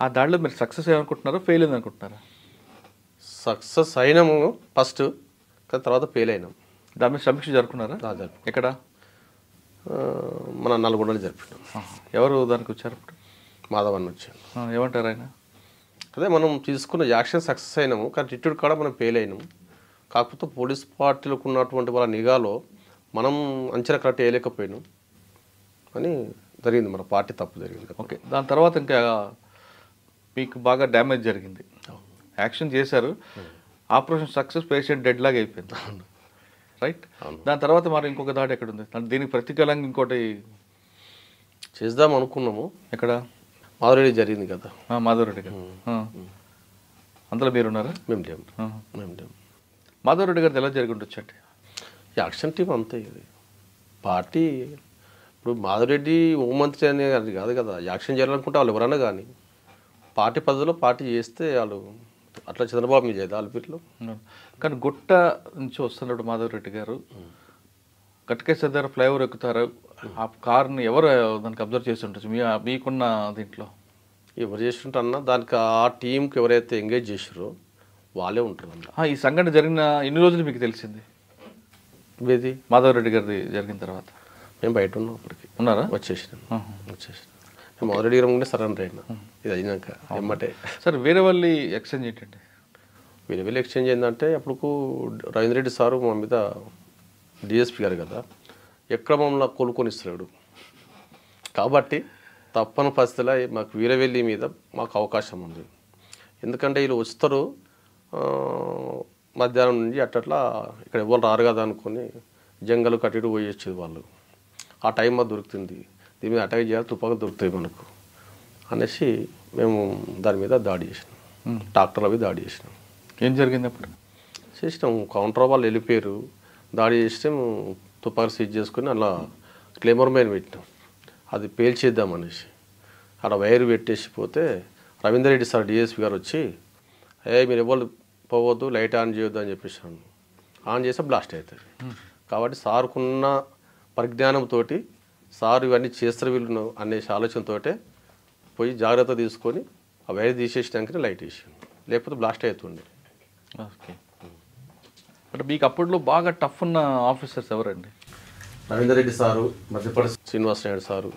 ఆ దాడిలో మీరు సక్సెస్ అయ్యారనుకుంటున్నారా, ఫెయిల్ అయింది అనుకుంటున్నారా? సక్సెస్ అయినాము ఫస్ట్, కానీ తర్వాత ఫెయిల్ అయినాం. దాని మీద సమీక్ష జరుపుకున్నారా? ఎక్కడ? మన నల్గొండలో జరిపినాం. ఎవరు దానికి వచ్చారు ఇప్పుడు? మాధవన్ వచ్చాను. ఏమంటారు ఆయన? అదే మనం తీసుకున్న యాక్షన్ సక్సెస్ అయినాము, కానీ రిట్యూడ్ కాడ మనం ఫెయిల్ అయినాము. కాకపోతే పోలీస్ పార్టీలకు ఉన్నటువంటి వాళ్ళ నిఘాలో మనం అంచనా కరెక్ట్ వేయలేకపోయినాం అని జరిగింది. మన పార్టీ తప్పు జరిగింది. ఓకే, దాని తర్వాత ఇంకా మీకు బాగా డ్యామేజ్ జరిగింది. యాక్షన్ చేశారు, ఆపరేషన్ సక్సెస్, పేషెంట్ డెడ్ లాగా అయిపోయింది, రైట్? దాని తర్వాత మరి ఇంకొక దాడి ఎక్కడ ఉంది? దీనికి ప్రతికూలంగా ఇంకోటి చేద్దాం అనుకున్నాము. ఎక్కడ? మాధవరెడ్డి జరిగింది కదా. మాధవరెడ్డి గారు, అందులో మీరున్నారా? మేము లేము. మాధవరెడ్డి గారిది ఎలా జరిగి ఉండొచ్చు అంటే? యాక్షన్ టీం అంతే. ఇది పార్టీ ఇప్పుడు మాధవరెడ్డి హోంమంత్రి అనే అది కాదు కదా. యాక్షన్ చేయాలనుకుంటే వాళ్ళు ఎవరన్నా కానీ పార్టీ పద్ధతిలో పార్టీ చేస్తే వాళ్ళు అట్లా చంద్రబాబు మీద చేయదు వాళ్ళ పేర్లు. కానీ గుట్ట నుంచి వస్తున్నాడు మాధవరెడ్డి గారు, కట్కేశ్వర దగ్గర ఫ్లైఓవర్ ఎక్కుతారు, ఆ కార్ని ఎవరు దానికి అబ్జర్వ్ చేసి ఉండొచ్చు మీకున్న దీంట్లో? ఎవరు చేస్తుంటే అన్న దానికి ఆ టీంకి ఎవరైతే ఎంగేజ్ చేసారో వాళ్ళే ఉంటారు అందులో. ఈ సంఘటన జరిగిన ఎన్ని రోజులు మీకు తెలిసింది? ఇది మాధవరెడ్డి గారిది జరిగిన తర్వాత మేము బయట ఉన్నాం. అప్పటికి ఉన్నారా? వచ్చేసినాం. మేము మాధవరెడ్డి గారు ముందే సరెండర్ అయినా. ఇది అయినాక ఎమ్మటే. సార్ వేరే వాళ్ళు ఎక్స్చేంజ్ ఏంటండి? వేరే వెళ్ళి ఎక్స్చేంజ్ ఏంటంటే అప్పుడు రవీంద్ర రెడ్డి సారు మా మీద డిఎస్పీ గారు కదా, ఎక్కడ మమ్మల్ని కోలుకొని ఇస్తున్నాడు కాబట్టి తప్పని పరిస్థితిలో మాకు వీరవెల్లి మీద మాకు అవకాశం ఉంది. ఎందుకంటే వీళ్ళు వస్తారు మధ్యాహ్నం నుంచి అట్లా ఇక్కడ ఎవరు రారు కదా అనుకొని జంగలు కట్టిడు పోయి వచ్చేది వాళ్ళు. ఆ టైం మాకు దొరుకుతుంది, దీని మీద అటాక్ చేయాలి, తుపాకులు దొరుకుతాయి మనకు అనేసి మేము దాని మీద దాడి చేసినాం. ట్రాక్టర్లు అవి దాడి చేసినాం. ఏం జరిగింది అప్పుడు? చేసినాం. కౌంటర్ వాళ్ళు వెళ్ళిపోయారు, దాడి చేస్తే తుపాకులు సీజ్ చేసుకుని అలా క్లెయిమర్ మైన్ పెట్టినాం. అది పేల్చేద్దామనేసి అక్కడ వైర్ పెట్టేసి పోతే రవీందర్ రెడ్డి సార్ డిఎస్పీ గారు వచ్చి మీరు ఎవరు పోవద్దు, లైట్ ఆన్ చేయొద్దు అని చెప్పేసాను. ఆన్ చేస్తే బ్లాస్ట్ అవుతుంది. కాబట్టి సార్కున్న పరిజ్ఞానంతో సార్ ఇవన్నీ చేస్తారు వీళ్ళు అనేసి ఆలోచనతో పోయి జాగ్రత్త తీసుకొని ఆ వైర్ తీసేసినాకనే లైట్ వేసాను, లేకపోతే బ్లాస్ట్ అవుతుండే. ఓకే, అంటే మీకు అప్పట్లో బాగా టఫ్ ఉన్న ఆఫీసర్స్ ఎవరండి? Ravinder Reddy sir, Madhya Pradesh Srinivas Naidu sir,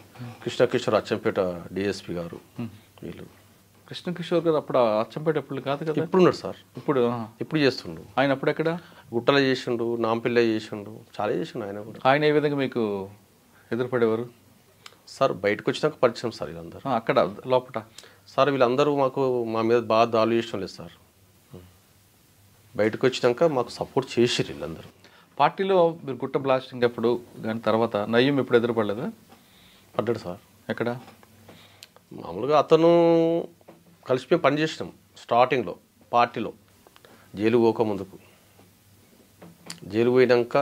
Krishna Kishore Achampet DSP గారు, వీళ్ళు. కృష్ణకిషోర్ గారు అప్పుడు అచ్చంపేట ఎప్పుడు కాదు కదా? ఇప్పుడు ఉన్నాడు సార్. ఇప్పుడు చేస్తుండు ఆయన. అప్పుడు ఎక్కడ? గుట్టలో చేసిండు, నాంపిల్ల చేసిండు, చాలా చేసిండు ఆయన కూడా. ఆయన ఏ విధంగా మీకు ఎదురుపడేవారు సార్? బయటకు వచ్చినాక పరిచయం సార్ వీళ్ళందరూ. అక్కడ లోపల సార్ వీళ్ళందరూ మాకు మా మీద బాగా దాడులు చేయడం లేదు సార్. బయటకు వచ్చినాక మాకు సపోర్ట్ చేసిరు వీళ్ళందరూ. పార్టీలో మీరు గుట్ట బ్లాస్టింగ్ ఎప్పుడు కానీ తర్వాత నయ్యం ఎప్పుడు ఎదురుపడలేదా? పడ్డాడు సార్. ఎక్కడ? మామూలుగా అతను కలిసి మేము పనిచేసినాం స్టార్టింగ్లో పార్టీలో, జైలు పోక ముందుకు. జైలు పోయినాక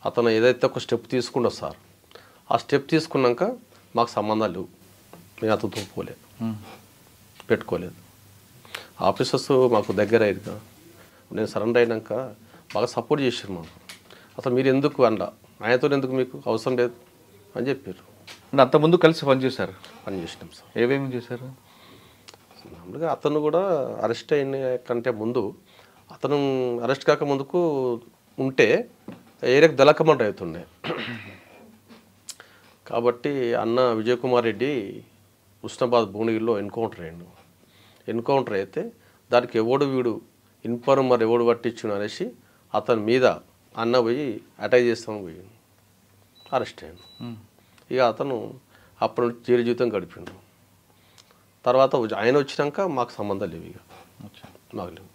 అతను ఏదైతే ఒక స్టెప్ తీసుకుండో సార్, ఆ స్టెప్ తీసుకున్నాక మాకు సంబంధాలు లేవు, మేము అతనితో పోలేదు, పెట్టుకోలేదు. ఆఫీసర్స్ మాకు దగ్గర అయ్యారు. నేను సరెండర్ అయినాక బాగా సపోర్ట్ చేశారు మాకు. అసలు మీరు ఎందుకు అనలా, ఆయనతో ఎందుకు మీకు అవసరం లేదు అని చెప్పారు. అంతకుముందు కలిసి పనిచేశారు? పనిచేసినాం సార్. ఏమేమి చేశారు? మామూలుగా అతను కూడా అరెస్ట్ అయిన కంటే ముందు, అతను అరెస్ట్ కాక ముందుకు ఉంటే ఏరియాకి దళకమంట అవుతుండే. కాబట్టి అన్న విజయ్ కుమార్ రెడ్డి ఉస్నాబాద్ భువనగిరిలో ఎన్కౌంటర్ అయితే దానికి ఎవడు వీడు ఇన్ఫార్మర్ ఎవడు పట్టించును అనేసి అతని మీద అన్న పోయి అటాక్ చేస్తాము పోయి అరెస్ట్ అయ్యాను. ఇక అతను అప్పటి నుంచి జైలు జీవితం గడిపిండు. తర్వాత ఆయన వచ్చినాక మాకు సంబంధాలు లేవు, ఇక నాకు లేవు.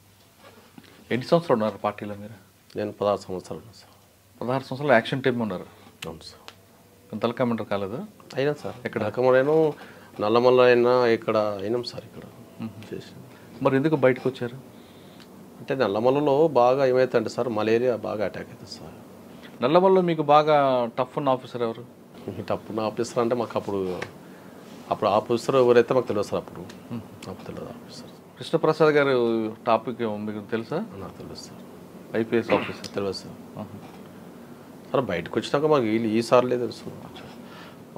ఎన్ని సంవత్సరాలు ఉన్నారు పార్టీలో మీరు? నేను 16 సంవత్సరాలు ఉన్నాను సార్. 16 సంవత్సరాలు యాక్షన్ టీమ్ ఉన్నారు? అవును సార్. తలకమెంటర్ కాలేదా? అయినా సార్. ఎక్కడ తలకమరైనా నల్లమల్ల అయినా ఇక్కడ అయినాం సార్. ఇక్కడ చేసి మరి ఎందుకు బయటకు వచ్చారు? అంటే నల్లమల్లలో బాగా ఏమవుతుందంటే సార్, మలేరియా బాగా అటాక్ అవుతుంది సార్. నల్లమల్లలో మీకు బాగా టఫ్ ఉన్న ఆఫీసర్ ఎవరు? టఫ్ ఉన్న ఆఫీసర్ అంటే మాకు అప్పుడు ఆఫీసర్ ఎవరైతే మాకు తెలియదు సార్. అప్పుడు నాకు తెలియదు ఆఫీసర్. కృష్ణప్రసాద్ గారు టాపిక్ మీకు తెలుసా? నాకు తెలుసు సార్. ఐపీఎస్ ఆఫీసర్ తెలియదు సార్. సార్ బయటకు వచ్చినాక మాకు ఈసార్లే తెలుసు.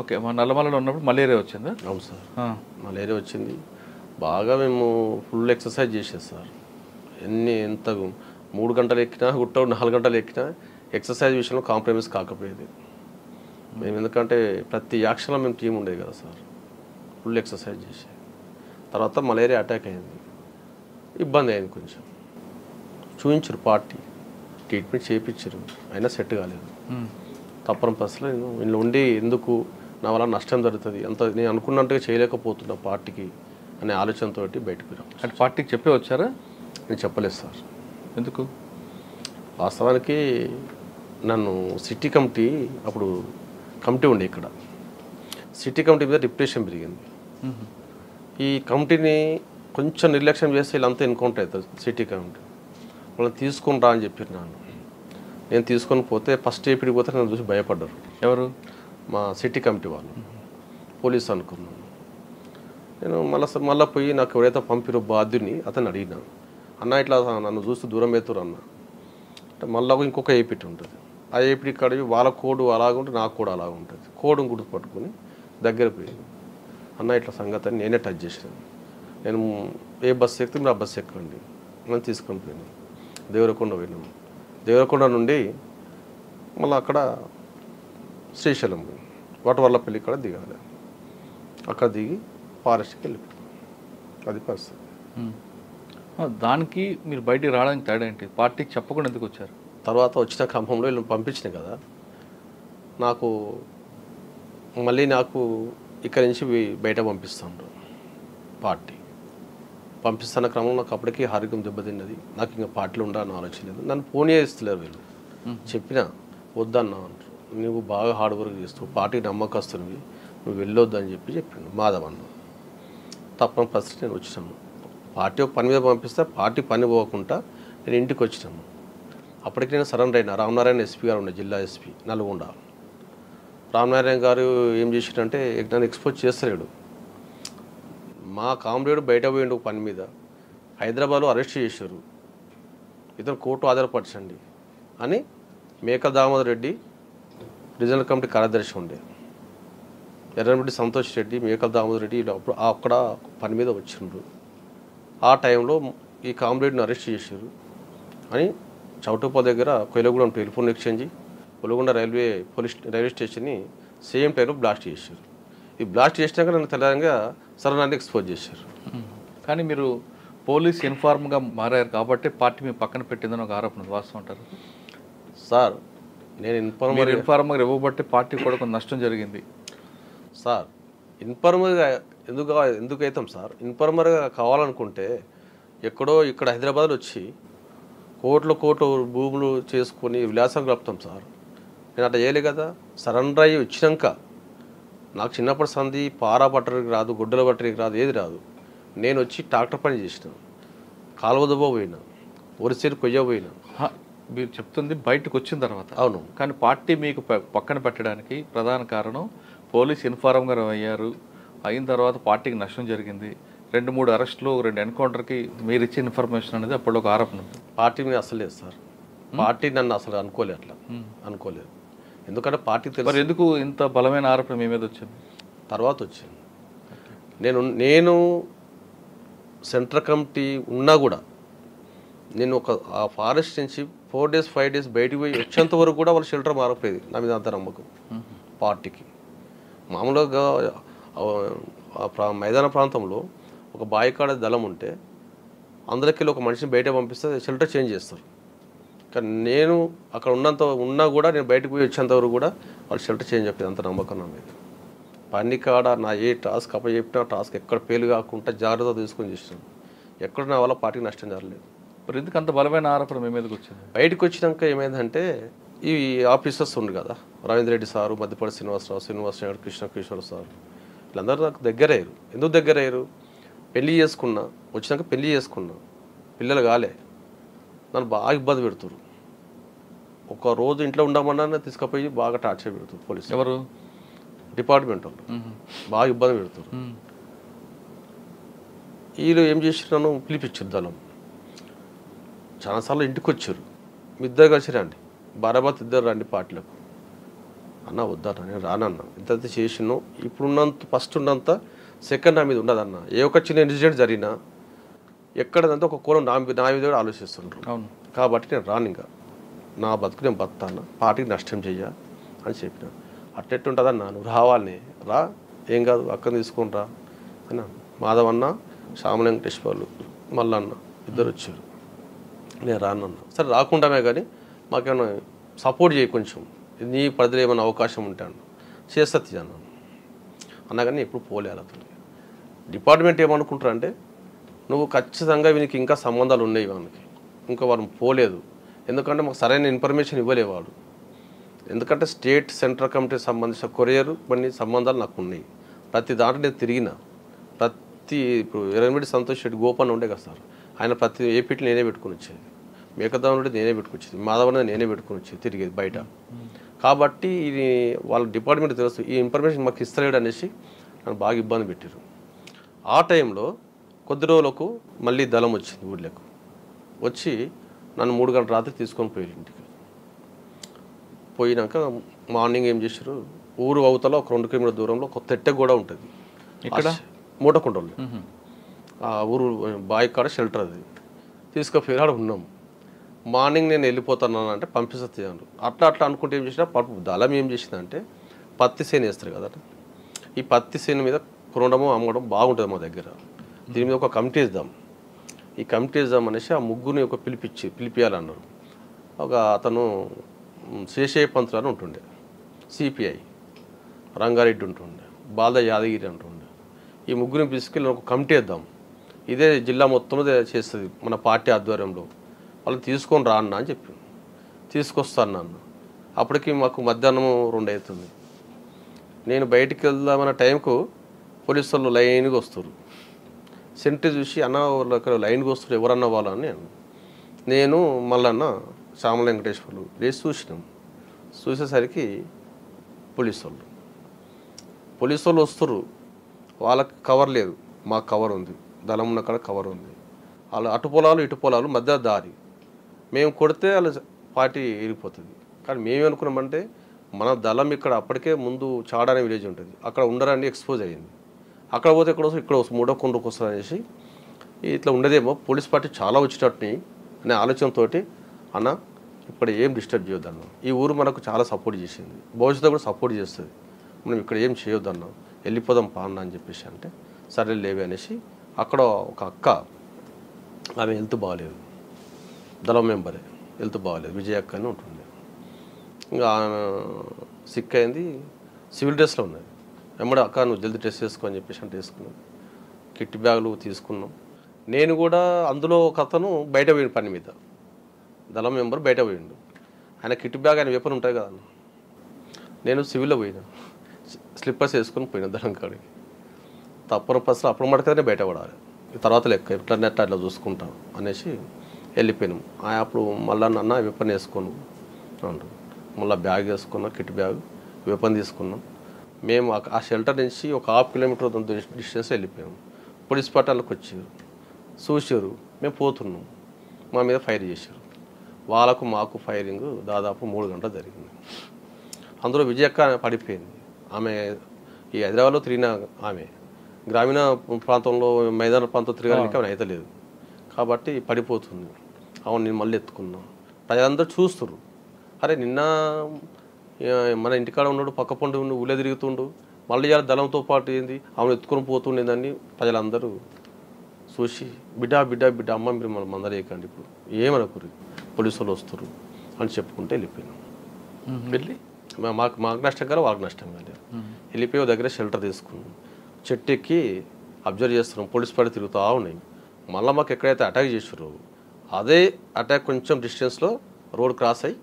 ఓకే, మా నల్లమల్లలో ఉన్నప్పుడు మలేరియా వచ్చిందా? అవును సార్, మలేరియా వచ్చింది. బాగా మేము ఫుల్ ఎక్సర్సైజ్ చేసేది సార్. ఎంత 3 గంటలు ఎక్కినా గుట్ట 4 గంటలు ఎక్కినా ఎక్సర్సైజ్ విషయంలో కాంప్రమైజ్ కాకపోయేది మేము. ఎందుకంటే ప్రతి యాక్షన్లో మేము టీం ఉండేది కదా సార్. ఫుల్ ఎక్సర్సైజ్ చేసి తర్వాత మలేరియా అటాక్ అయింది, ఇబ్బంది అయింది కొంచెం. చూపించారు పార్టీ, ట్రీట్మెంట్ చేయించారు, అయినా సెట్ కాలేదు. తప్పని పరిస్థితిలో నేను ఇంట్లో ఉండి ఎందుకు నా వల్ల నష్టం జరుగుతుంది, అంత నేను అనుకున్నట్టుగా చేయలేకపోతున్నా పార్టీకి అనే ఆలోచనతో బయటకు రావు. అంటే పార్టీకి చెప్పే వచ్చారా? నేను చెప్పలేదు సార్. ఎందుకు? వాస్తవానికి నన్ను సిటీ కమిటీ, అప్పుడు కమిటీ ఉండే ఇక్కడ, సిటీ కమిటీ మీద డిప్రెషన్ పెరిగింది. ఈ కమిటీని కొంచెం నిర్లక్ష్యం చేస్తే వీళ్ళంతా ఎన్కౌంటర్ అవుతుంది. సిటీ కమిటీ వాళ్ళని తీసుకుని రా అని చెప్పారు. నేను తీసుకొని పోతే ఫస్ట్ ఏపీకి పోతే నన్ను చూసి భయపడ్డారు. ఎవరు? మా సిటీ కమిటీ వాళ్ళు. పోలీసు అనుకున్నాను నేను. మళ్ళీ పోయి నాకు ఎవరైతే పంపిరో బాధ్యుని అతన్ని అడిగినాను, అన్న ఇట్లా నన్ను చూసి దూరం అవుతారు అన్న అంటే, మళ్ళీ ఇంకొక ఏపీటీ ఉంటుంది. ఆ ఏపీ కడిగి వాళ్ళ కోడ్ అలాగుంటే నాకు కూడా అలాగ ఉంటుంది. కోడ్ గుర్తుపట్టుకుని దగ్గర పోయింది. అన్న ఇట్లా సంగతి అని నేనే టచ్ చేసాను. నేను ఏ బస్సు ఎక్కితే మీరు ఆ బస్సు ఎక్కండి నేను తీసుకొని పోయినాను. దేవరకొండ పోయినాము. దేవరకొండ నుండి మళ్ళీ అక్కడ శ్రీశైలం వటవర్లపల్లి ఇక్కడ దిగాలి. అక్కడ దిగి ఫారెస్ట్కి వెళ్ళిపోయాం. అది పరిస్థితి. దానికి మీరు బయటికి రావడానికి తేడా ఏంటి? పార్టీకి చెప్పకుండా ఎందుకు వచ్చారు? తర్వాత వచ్చిన క్రమంలో వీళ్ళని పంపించినాయి కదా, నాకు మళ్ళీ ఇక్కడి నుంచి బయట పంపిస్తాను. పార్టీ పంపిస్తున్న క్రమంలో నాకు అప్పటికీ ఆరోగ్యం దెబ్బతిన్నది. నాకు ఇంకా పార్టీలో ఉండాలని ఆలోచన లేదు. నన్ను ఫోన్ చేస్తలేరు వీళ్ళు. చెప్పినా వద్దన్నా అంటారు, నువ్వు బాగా హార్డ్ వర్క్ చేస్తావు, పార్టీకి నమ్మకస్తునివి, నువ్వు వెళ్ళొద్దు అని చెప్పిండు మాధవ్ అన్న. తప్పని పరిస్థితి నేను వచ్చినాను. పార్టీ ఒక పని మీద పంపిస్తే పార్టీ పని పోకుండా నేను ఇంటికి వచ్చినాను. అప్పటికి నేను సరెండర్ అయినా. రామనారాయణ ఎస్పీ గారు ఉండే, జిల్లా ఎస్పీ నల్గొండ. రామనారాయణ గారు ఏం చేసిండంటే నన్ను ఎక్స్పోజ్ చేస్తలేడు. మా కామ్రేడ్ బయట పోయిండు పని మీద, హైదరాబాద్లో అరెస్ట్ చేశారు, ఇతను కోర్టు ఆధారపరచండి అని మేకల దామోదర్ రెడ్డి రీజనల్ కమిటీ కార్యదర్శి ఉండే, ఎర్రమిరెడ్డి సంతోష్ రెడ్డి, మేకల దామోదర్ రెడ్డి అక్కడ పని మీద వచ్చిండ్రు. ఆ టైంలో ఈ కామ్రేడ్ని అరెస్ట్ చేశారు అని చౌటుప్పల్ దగ్గర కొయిలగూడెం టెలిఫోన్ ఎక్స్చేంజ్, కొలగొండ రైల్వే స్టేషన్ని సేమ్ టైంలో బ్లాస్ట్ చేశారు. ఈ బ్లాస్ట్ చేసినాక నన్ను తెలంగాణ సరే నన్ను ఎక్స్పోజ్ చేశారు. కానీ మీరు పోలీస్ ఇన్ఫార్మ్గా మారారు కాబట్టి పార్టీ మీ పక్కన పెట్టిందని ఒక ఆరోపణ, వాస్తవం అంటారు సార్? నేను ఇన్ఫార్మర్ ఇవ్వబట్టి పార్టీ కూడా కొంత నష్టం జరిగింది సార్. ఇన్ఫార్మర్గా ఎందుకు అవుతాం సార్? ఇన్ఫార్మర్గా కావాలనుకుంటే ఎక్కడో ఇక్కడ హైదరాబాద్లో వచ్చి కోట్లు భూములు చేసుకొని విలాసం గడుపుతాం సార్. నేను అట్లా చేయలే కదా. సరెండర్ అయ్యి వచ్చినాక నాకు చిన్నప్పటి సంది పారా పట్టడానికి రాదు, గుడ్డల పట్టడానికి రాదు, ఏది రాదు. నేను వచ్చి ట్రాక్టర్ పని చేసిన, కాలువదబో పోయినా, ఒరిసేరు కొయ్య పోయినా. మీరు చెప్తుంది బయటకు వచ్చిన తర్వాత. అవును. కానీ పార్టీ మీకు పక్కన పెట్టడానికి ప్రధాన కారణం పోలీస్ ఇన్ఫార్మ్గా అయ్యారు. అయిన తర్వాత పార్టీకి నష్టం జరిగింది. 2-3 అరెస్టులు, 2 ఎన్కౌంటర్కి మీరు ఇచ్చే ఇన్ఫర్మేషన్ అనేది అప్పుడు ఒక ఆరోపణ ఉంది. పార్టీ మీద అసలు లేదు సార్. పార్టీ నన్ను అసలు అనుకోలేదు, అట్లా అనుకోలేదు. ఎందుకంటే పార్టీ తెలుసు. ఎందుకు ఇంత బలమైన ఆరోపణ మీ మీద వచ్చింది? తర్వాత వచ్చింది. నేను సెంట్రల్ కమిటీ ఉన్నా కూడా నేను ఆ ఫారెస్ట్ నుంచి 4 days 5 days బయటికి పోయి వచ్చేంత వరకు కూడా వాళ్ళు షెల్టర్ మారపోయేది. నా మీద అంత నమ్మకం పార్టీకి. మామూలుగా మైదాన ప్రాంతంలో ఒక బాయికాడ దళం ఉంటే అందులోకి ఒక మనిషిని బయట పంపిస్తే షెల్టర్ చేంజ్ చేస్తారు. కానీ నేను అక్కడ ఉన్నా కూడా నేను బయటకు పోయి వచ్చేంతవరకు కూడా వాళ్ళు షెల్టర్ చేంజ్ చెప్పేది. అంత నమ్మకం నా మీద. పని కాడ నా ఏ టాస్క్ చెప్పిన టాస్క్ ఎక్కడ ఫెయిల్ కాకుండా జాగ్రత్త తీసుకొని చేసినాను. ఎక్కడ నా వల్ల పార్టీకి నష్టం జరగలేదు. మరి ఎందుకు అంత బలమైన ఆరోపణ మీ మీదకి వచ్చింది? బయటకు వచ్చినాక ఏమైందంటే ఈ ఆఫీసర్స్ ఉంది కదా, రవీంద్ర రెడ్డి సారు, మధ్యపల్లి శ్రీనివాసరావు, కృష్ణ సారు, వీళ్ళందరూ నాకు దగ్గర అయ్యారు. ఎందుకు దగ్గర అయ్యారు? పెళ్లి చేసుకున్నా, వచ్చినాక పెళ్లి చేసుకున్నా, పిల్లలు కాలే, నన్ను బాగా ఇబ్బంది పెడుతున్నారు. ఒక రోజు ఇంట్లో ఉండమన్నా తీసుకుపోయి బాగా టార్చర్ పెడుతుంది పోలీసు. ఎవరు? డిపార్ట్మెంట్ వాళ్ళు బాగా ఇబ్బంది పెడుతున్నారు. వీళ్ళు ఏం చేసినాను, పిలిపించారు దళం. చాలాసార్లు ఇంటికి వచ్చారు, మీ ఇద్దరు కలిసి రండి, బారాబాత్ ఇద్దరు రండి పార్టీలకు. అన్న వద్దన్న, నేను రానన్నా. ఇంత చేసినావు, ఇప్పుడున్నంత ఫస్ట్ ఉన్నంత సెకండ్ నా మీద ఉండదన్న. ఏ ఒక్క చిన్న ఇన్సిడెంట్ జరిగినా ఎక్కడదంటే ఒక కోణం నా మీద కూడా ఆలోచిస్తుంటారు. అవును. కాబట్టి నేను రాను, ఇంకా నా బతుకు నేను బతాను, పార్టీకి నష్టం చెయ్య అని చెప్పిన. అట్టెట్టుంటుందన్న, నువ్వు రావాలని రా, ఏం కాదు అక్కని తీసుకొని రా అని మాధవన్న, శ్యామల వెంకటేశ్వర్లు, మల్లన్న ఇద్దరు వచ్చారు. నేను రానన్నా. సరే రాకుండామే కానీ మాకేమైనా సపోర్ట్ చేయి, కొంచెం నీ పరిధిలో ఏమైనా అవకాశం ఉంటాను చేస్తుంది అన్నాను. అన్నా కానీ ఎప్పుడు పోలేదు అతను. డిపార్ట్మెంట్ ఏమనుకుంటారు అంటే, నువ్వు ఖచ్చితంగా వీనికి ఇంకా సంబంధాలు ఉన్నాయి వానికి, ఇంకా వారు పోలేదు. ఎందుకంటే మాకు సరైన ఇన్ఫర్మేషన్ ఇవ్వలేవాడు. ఎందుకంటే స్టేట్ సెంట్రల్ కమిటీకి సంబంధించిన కొరియర్ కొన్ని సంబంధాలు నాకు ఉన్నాయి. ప్రతి దాంట్లో నేను తిరిగిన, ఇప్పుడు ఎర్రమిడి సంతోష్ రెడ్డి గోపాల్ ఉండే కదా సార్, ఆయన ప్రతి ఏపీటీ నేనే పెట్టుకుని వచ్చేది, మేకదా నుండి నేనే పెట్టుకుని వచ్చేది, మాధవన నేనే పెట్టుకుని వచ్చేది తిరిగేది బయట. కాబట్టి ఇది వాళ్ళ డిపార్ట్మెంట్ తెలుసు, ఈ ఇన్ఫర్మేషన్ మాకు ఇస్తలేడు అనేసి నన్ను బాగా ఇబ్బంది పెట్టారు. ఆ టైంలో కొద్ది రోజులకు మళ్ళీ దళం వచ్చింది ఊళ్ళకు. వచ్చి నన్ను 3 గంటల రాత్రి తీసుకొని పోయారు ఇంటికి. పోయినాక మార్నింగ్ ఏం చేశారు, ఊరు అవతల ఒక 2 కిలోమీటర్ల దూరంలో ఒక తెట్టె కూడా ఉంటుంది, ఇక్కడ మూటకుండలు. ఆ ఊరు బావి కాడ షెల్టర్, అది తీసుకుపోయి ఆడ ఉన్నాం. మార్నింగ్ నేను వెళ్ళిపోతాను అంటే పంపిస్తాను. అట్లా అనుకుంటే ఏం చేసినా దళం ఏం చేసిందంటే, పత్తి సేను వేస్తారు కదా, ఈ పత్తి సేను మీద కొనడము అమ్మడం బాగుంటుంది మా దగ్గర, దీని మీద ఒక కమిటీ ఇద్దాం, ఈ కమిటీ ఇద్దాం అనేసి ఆ ముగ్గురిని ఒక పిలిపియాలన్నారు. ఒక అతను శేషయ్య పంతులు అని ఉంటుండే, సిపిఐ, రంగారెడ్డి ఉంటుండే, బాల యాదగిరి అంటుండే. ఈ ముగ్గురిని తీసుకెళ్ళి ఒక కమిటీ ఇద్దాం, ఇదే జిల్లా మొత్తం చేస్తుంది మన పార్టీ ఆధ్వర్యంలో, వాళ్ళని తీసుకొని రా అన్న అని చెప్పి తీసుకొస్తాను అన్న. అప్పటికి మాకు మధ్యాహ్నం 2 అవుతుంది. నేను బయటికి వెళ్దామన్న టైంకు పోలీసు వాళ్ళు లైన్గా వస్తారు. సెంటర్ చూసి అన్న వాళ్ళు లైన్గా వస్తారు ఎవరన్నా వాళ్ళని నేను మళ్ళన్న శ్యామల వెంకటేశ్వర్లు లేచి చూసినాం. చూసేసరికి పోలీసు వాళ్ళు వస్తారు. వాళ్ళకి కవర్ లేదు, మాకు కవర్ ఉంది, దళం ఉన్న కాడ కవర్ ఉంది. వాళ్ళు అటు పొలాలు ఇటు పొలాలు మధ్య దారి, మేము కొడితే వాళ్ళ పార్టీ వెళ్ళిపోతుంది. కానీ మేమేమనుకున్నామంటే, మన దళం ఇక్కడ అప్పటికే ముందు చాడ అనే విలేజ్ ఉంటుంది, అక్కడ ఉండరని ఎక్స్పోజ్ అయ్యింది. అక్కడ పోతే ఇక్కడ వస్తుంది మూడో కొండకు వస్తుంది అనేసి ఇట్లా ఉండదేమో, పోలీస్ పార్టీ చాలా వచ్చేటట్టుని అనే ఆలోచనతో అన్న ఇక్కడ ఏం డిస్టర్బ్ చేయొద్దన్న, ఈ ఊరు మనకు చాలా సపోర్ట్ చేసింది, భవిష్యత్తులో కూడా సపోర్ట్ చేస్తుంది, మనం ఇక్కడ ఏం చేయొద్దన్న, వెళ్ళిపోదాం పా అన్న అని చెప్పేసి అంటే సరే లేవే అనేసి. అక్కడ ఒక అక్క, ఆమె హెల్త్ బాగాలేదు, దళం మెంబరే, హెల్త్ బాగాలేదు, విజయ అక్క అని ఉంటుండే. ఇంకా సిక్ అయింది, సివిల్ డ్రెస్లో ఉన్నది. వెంబడి అక్క నువ్వు జల్దీ డ్రెస్ వేసుకో అని చెప్పేసి అంటే వేసుకున్నాం. కిట్ బ్యాగులు తీసుకున్నాం. నేను కూడా అందులో ఒక అతను బయట పోయిన పని మీద, దళం మెంబర్ బయట పోయిండు, ఆయన కిట్ బ్యాగ్ ఆయన వేపని ఉంటాయి కదా, నేను సివిల్లో పోయినా, స్లిప్పర్స్ వేసుకొని పోయినా దళం కాడికి. తప్పని పరిస్థితులు అప్పుడు మటుకనే బయటపడాలి, తర్వాత లెక్క ఎట్లా నెట్ అట్లా చూసుకుంటాం అనేసి వెళ్ళిపోయినాం. అప్పుడు మళ్ళీ అన్న వెపన్ వేసుకోను అంటారు, మళ్ళీ బ్యాగ్ వేసుకున్నాం, కిట్ బ్యాగ్, వెపన్ తీసుకున్నాం. మేము ఆ షెల్టర్ నుంచి ఒక 1/2 కిలోమీటర్ డిస్టెన్స్ వెళ్ళిపోయాం. పోలీస్ పట్టాలకు వచ్చారు, చూసారు, మేము పోతున్నాం, మా మీద ఫైర్ చేశారు. వాళ్ళకు మాకు ఫైరింగ్ దాదాపు 3 గంటలు జరిగింది. అందులో విజయక్క పడిపోయింది. ఆమె ఈ హైదరాబాద్లో తిరిగిన ఆమె, గ్రామీణ ప్రాంతంలో మైదాన ప్రాంతం తిరగడానికి ఆమె అయితే లేదు కాబట్టి పడిపోతుంది. అవును, నేను మళ్ళీ ఎత్తుకున్నా. ప్రజలందరూ చూస్తున్నారు, అరే నిన్న మన ఇంటికాడ ఉన్నాడు, పక్క పండు ఉండు, ఊళ్ళో తిరుగుతుండు, మళ్ళీ ఇవాళ దళంతో పాటు ఏంది ఆమెను ఎత్తుకొని పోతుండేదని ప్రజలందరూ చూసి బిడ్డ బిడ్డ బిడ్డ అమ్మ మీరు మనం మందలేయకండి, ఇప్పుడు ఏమనుకోరు, పోలీసు వాళ్ళు వస్తారు అని చెప్పుకుంటే వెళ్ళిపోయినాం. వెళ్ళి మాకు నష్టం కాదు, వాళ్ళకి నష్టం కాదు. వెళ్ళిపోయి దగ్గర షెల్టర్ తీసుకున్నాం. చెట్టు ఎక్కి అబ్జర్వ్ చేస్తున్నాం, పోలీస్ పార్టీ తిరుగుతూ ఉన్నాయి. మళ్ళీ మాకు ఎక్కడైతే అటాక్ చేసారో అదే అటాక్ కొంచెం డిస్టెన్స్లో రోడ్ క్రాస్ అయ్యి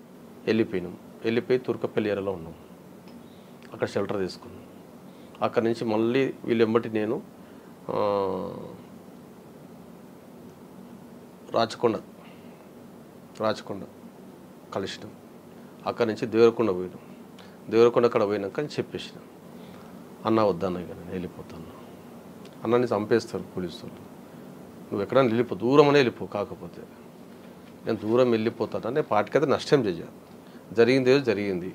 వెళ్ళిపోయినాం. వెళ్ళిపోయి తుర్కపల్లి ఏరియాలో ఉన్నాం. అక్కడ షెల్టర్ తీసుకున్నాం. అక్కడి నుంచి మళ్ళీ వీళ్ళు వెంబటి నేను రాచకొండ కలిసినాం. అక్కడి నుంచి దేవరకొండ పోయినాం. దేవరకొండ అక్కడ పోయినాక అని చెప్పేసిన, అన్న వద్దన్న ఇక నేను వెళ్ళిపోతాను, అన్నని చంపేస్తారు పోలీసులు, నువ్వు ఎక్కడైనా వెళ్ళిపో, దూరం అనే వెళ్ళిపో, కాకపోతే నేను దూరం వెళ్ళిపోతాను. నేను పార్టీకైతే నష్టం చేయాలి, జరిగింది ఏదో జరిగింది,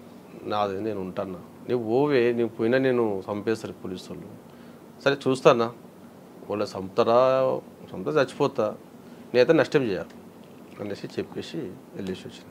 నాది నేను ఉంటాను, నువ్వు ఓవే, నువ్వు పోయినా నేను చంపేస్తారు పోలీసు వాళ్ళు, సరే చూస్తానా, వాళ్ళ చంపుతారా, చంపుతా చచ్చిపోతా, నేనైతే నష్టం చేయాలి అనేసి చెప్పేసి వెళ్ళేసి వచ్చిన.